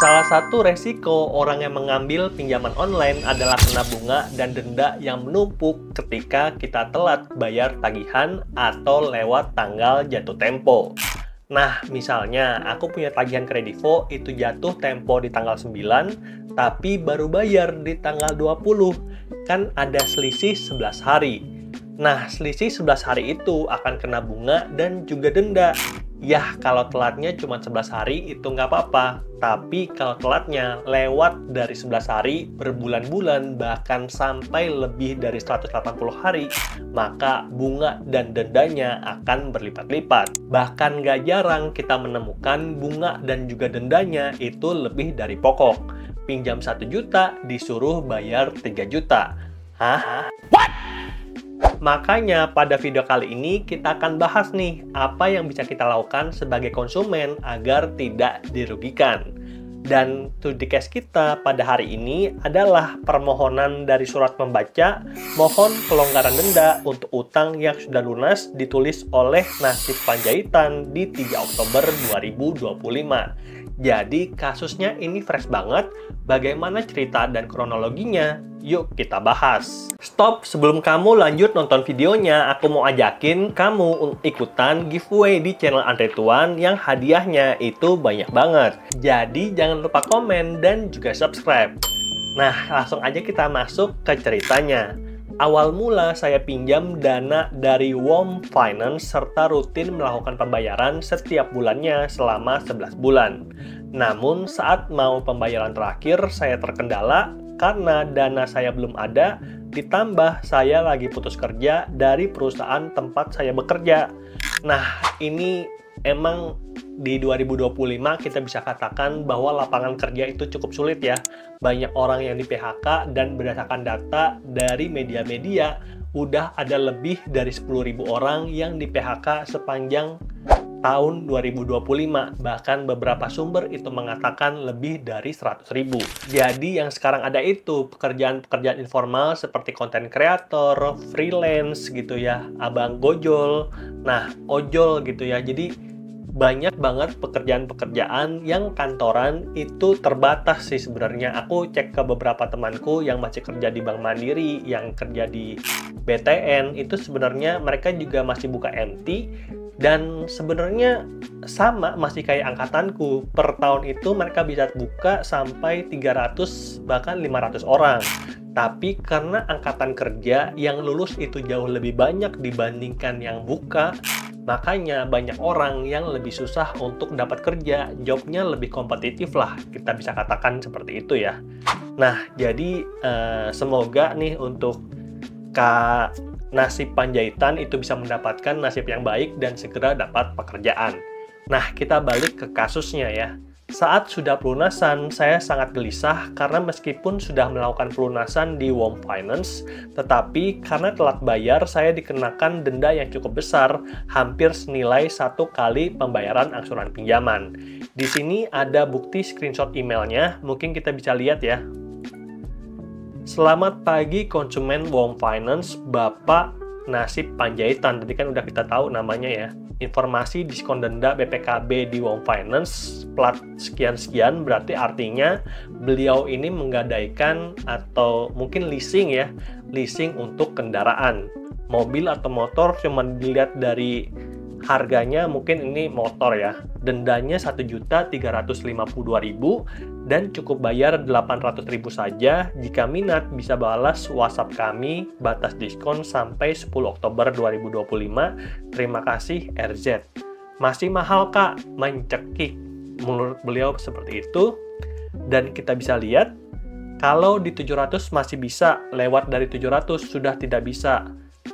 Salah satu resiko orang yang mengambil pinjaman online adalah kena bunga dan denda yang menumpuk ketika kita telat bayar tagihan atau lewat tanggal jatuh tempo. Nah, misalnya aku punya tagihan Kredivo itu jatuh tempo di tanggal 9, tapi baru bayar di tanggal 20. Kan ada selisih 11 hari. Nah, selisih 11 hari itu akan kena bunga dan juga denda. Yah, kalau telatnya cuma 11 hari itu nggak apa-apa. Tapi kalau telatnya lewat dari 11 hari, berbulan-bulan, bahkan sampai lebih dari 180 hari, maka bunga dan dendanya akan berlipat-lipat. Bahkan nggak jarang kita menemukan bunga dan juga dendanya itu lebih dari pokok. Pinjam 1 juta, disuruh bayar 3 juta. Hah? Makanya pada video kali ini kita akan bahas nih apa yang bisa kita lakukan sebagai konsumen agar tidak dirugikan. Dan to the case kita pada hari ini adalah permohonan dari surat pembaca mohon pelonggaran denda untuk utang yang sudah lunas ditulis oleh Nasib Panjaitan di 3 Oktober 2025. Jadi kasusnya ini fresh banget, bagaimana cerita dan kronologinya? Yuk kita bahas. Stop, sebelum kamu lanjut nonton videonya, aku mau ajakin kamu ikutan giveaway di channel Andre Tuan yang hadiahnya itu banyak banget. Jadi jangan lupa komen dan juga subscribe. Nah, langsung aja kita masuk ke ceritanya. Awal mula saya pinjam dana dari WOM Finance serta rutin melakukan pembayaran setiap bulannya selama 11 bulan. Namun saat mau pembayaran terakhir saya terkendala karena dana saya belum ada, ditambah saya lagi putus kerja dari perusahaan tempat saya bekerja. Nah, ini emang di 2025 kita bisa katakan bahwa lapangan kerja itu cukup sulit ya. Banyak orang yang di PHK dan berdasarkan data dari media-media udah ada lebih dari 10.000 orang yang di PHK sepanjang tahun 2025. Bahkan beberapa sumber itu mengatakan lebih dari 100.000. Jadi yang sekarang ada itu pekerjaan-pekerjaan informal seperti content creator, freelance gitu ya, abang gojol, nah ojol gitu ya. Jadi banyak banget pekerjaan-pekerjaan yang kantoran itu terbatas sih sebenarnya. Aku cek ke beberapa temanku yang masih kerja di Bank Mandiri, yang kerja di BTN, itu sebenarnya mereka juga masih buka MT. Dan sebenarnya sama, masih kayak angkatanku. Per tahun itu mereka bisa buka sampai 300 bahkan 500 orang. Tapi karena angkatan kerja yang lulus itu jauh lebih banyak dibandingkan yang buka, makanya banyak orang yang lebih susah untuk dapat kerja. Jobnya lebih kompetitif lah, kita bisa katakan seperti itu ya. Nah, jadi semoga nih untuk Kak Nasib Panjaitan itu bisa mendapatkan nasib yang baik dan segera dapat pekerjaan. Nah, kita balik ke kasusnya ya. Saat sudah pelunasan, saya sangat gelisah karena meskipun sudah melakukan pelunasan di WOM Finance, tetapi karena telat bayar, saya dikenakan denda yang cukup besar, hampir senilai 1 kali pembayaran angsuran pinjaman. Di sini ada bukti screenshot emailnya, mungkin kita bisa lihat ya. Selamat pagi konsumen WOM Finance, Bapak Nasib Panjaitan. Tadi kan udah kita tahu namanya ya. Informasi diskon denda BPKB di WOM Finance plat sekian-sekian, berarti artinya beliau ini menggadaikan atau mungkin leasing ya, leasing untuk kendaraan mobil atau motor. Cuma dilihat dari harganya mungkin ini motor ya. Dendanya 1.352.000 dan cukup bayar 800.000 saja. Jika minat bisa balas WhatsApp kami, batas diskon sampai 10 Oktober 2025. Terima kasih RZ. Masih mahal Kak, mencekik. Menurut beliau seperti itu. Dan kita bisa lihat kalau di 700 masih bisa, lewat dari 700 sudah tidak bisa.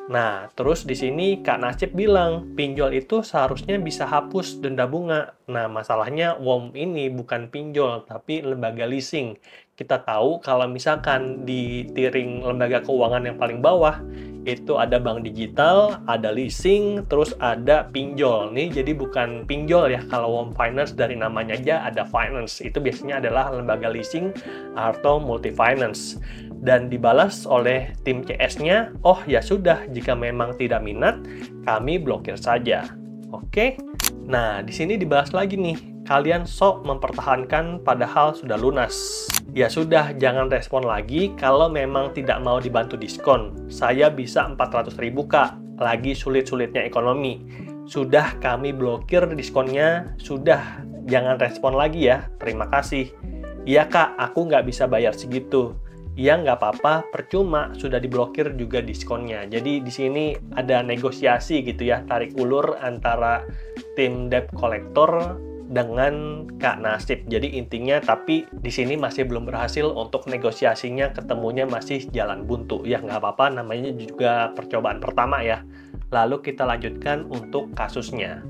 Nah, terus di sini Kak Nasib bilang, pinjol itu seharusnya bisa hapus denda bunga. Nah, masalahnya WOM ini bukan pinjol, tapi lembaga leasing. Kita tahu kalau misalkan di tiring lembaga keuangan yang paling bawah, itu ada bank digital, ada leasing, terus ada pinjol. Nih, jadi bukan pinjol ya, kalau WOM Finance dari namanya aja ada finance. Itu biasanya adalah lembaga leasing atau multi finance. Dan dibalas oleh tim CS-nya, oh ya sudah, jika memang tidak minat, kami blokir saja. Oke? Nah, di sini dibalas lagi nih, kalian sok mempertahankan padahal sudah lunas. Ya sudah, jangan respon lagi kalau memang tidak mau dibantu diskon. Saya bisa 400.000 Kak, lagi sulit-sulitnya ekonomi. Sudah kami blokir diskonnya, sudah jangan respon lagi ya, terima kasih. Iya Kak, aku nggak bisa bayar segitu. Iya nggak apa-apa, percuma sudah diblokir juga diskonnya. Jadi di sini ada negosiasi gitu ya, tarik ulur antara tim debt collector dengan Kak Nasib. Jadi intinya tapi di sini masih belum berhasil untuk negosiasinya, ketemunya masih jalan buntu. Ya nggak apa-apa, namanya juga percobaan pertama ya. Lalu kita lanjutkan untuk kasusnya.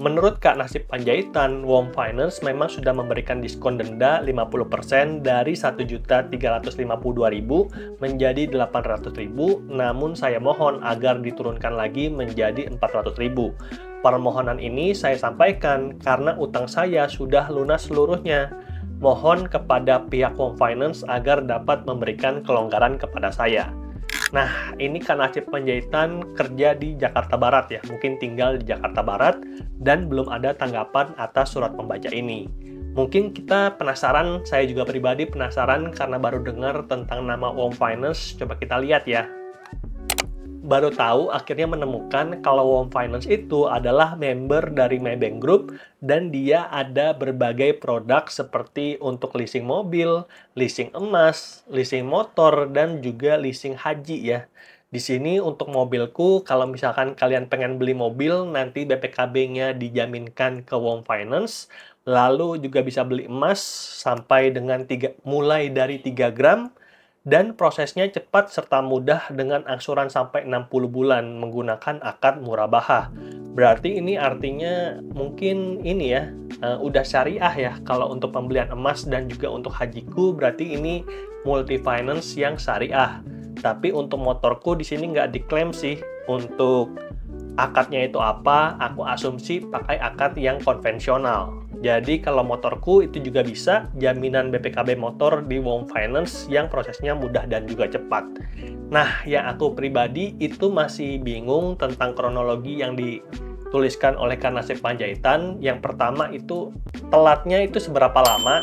Menurut Kak Nasib Panjaitan, WOM Finance memang sudah memberikan diskon denda 50% dari 1.352.000 menjadi 800.000, namun saya mohon agar diturunkan lagi menjadi 400.000. Permohonan ini saya sampaikan karena utang saya sudah lunas seluruhnya. Mohon kepada pihak WOM Finance agar dapat memberikan kelonggaran kepada saya. Nah, ini Kak Nasib Panjaitan kerja di Jakarta Barat ya, mungkin tinggal di Jakarta Barat dan belum ada tanggapan atas surat pembaca ini. Mungkin kita penasaran, saya juga pribadi penasaran karena baru dengar tentang nama WOM Finance, coba kita lihat ya. Baru tahu akhirnya menemukan kalau WOM Finance itu adalah member dari Maybank Group dan dia ada berbagai produk seperti untuk leasing mobil, leasing emas, leasing motor, dan juga leasing haji ya. Di sini untuk mobilku, kalau misalkan kalian pengen beli mobil, nanti BPKB-nya dijaminkan ke WOM Finance, lalu juga bisa beli emas sampai dengan mulai dari 3 gram, dan prosesnya cepat serta mudah dengan angsuran sampai 60 bulan menggunakan akad murabahah. Berarti ini artinya mungkin ini ya, udah syariah ya. Kalau untuk pembelian emas dan juga untuk hajiku, berarti ini multi finance yang syariah. Tapi untuk motorku di sini nggak diklaim sih. Untuk akadnya itu apa, aku asumsi pakai akad yang konvensional. Jadi kalau motorku itu juga bisa jaminan BPKB motor di WOM Finance yang prosesnya mudah dan juga cepat. Nah, yang aku pribadi itu masih bingung tentang kronologi yang dituliskan oleh Kak Nasib Panjaitan. Yang pertama itu telatnya itu seberapa lama?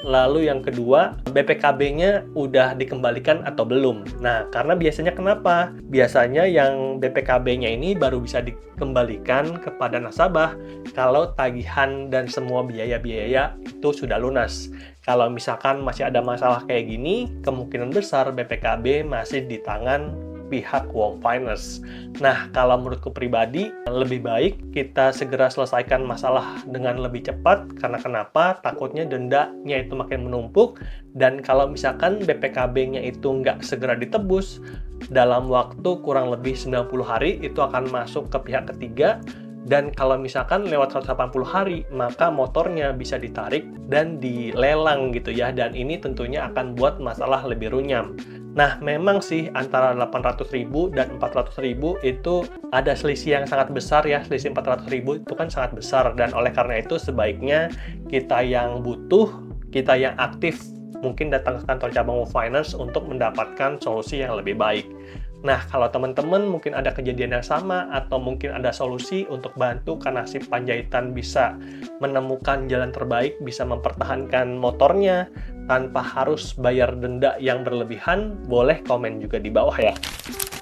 Lalu yang kedua, BPKB-nya udah dikembalikan atau belum? Nah, karena biasanya kenapa? Biasanya yang BPKB-nya ini baru bisa dikembalikan kepada nasabah kalau tagihan dan semua biaya-biaya itu sudah lunas. Kalau misalkan masih ada masalah kayak gini, kemungkinan besar BPKB masih di tangan pihak WOM Finance. Nah, kalau menurutku pribadi, lebih baik kita segera selesaikan masalah dengan lebih cepat, karena kenapa? Takutnya dendanya itu makin menumpuk, dan kalau misalkan BPKB-nya itu nggak segera ditebus, dalam waktu kurang lebih 90 hari, itu akan masuk ke pihak ketiga, dan kalau misalkan lewat 180 hari, maka motornya bisa ditarik dan dilelang gitu ya, dan ini tentunya akan buat masalah lebih runyam. Nah, memang sih antara 800.000 dan 400.000 itu ada selisih yang sangat besar ya. Selisih 400.000 itu kan sangat besar, dan oleh karena itu sebaiknya kita yang butuh, kita yang aktif mungkin datang ke kantor cabang WOM Finance untuk mendapatkan solusi yang lebih baik. Nah, kalau teman-teman mungkin ada kejadian yang sama atau mungkin ada solusi untuk bantu Kak Nasib Panjaitan bisa menemukan jalan terbaik, bisa mempertahankan motornya tanpa harus bayar denda yang berlebihan, boleh komen juga di bawah ya.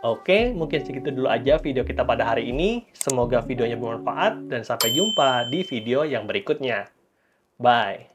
Oke, mungkin segitu dulu aja video kita pada hari ini. Semoga videonya bermanfaat dan sampai jumpa di video yang berikutnya. Bye!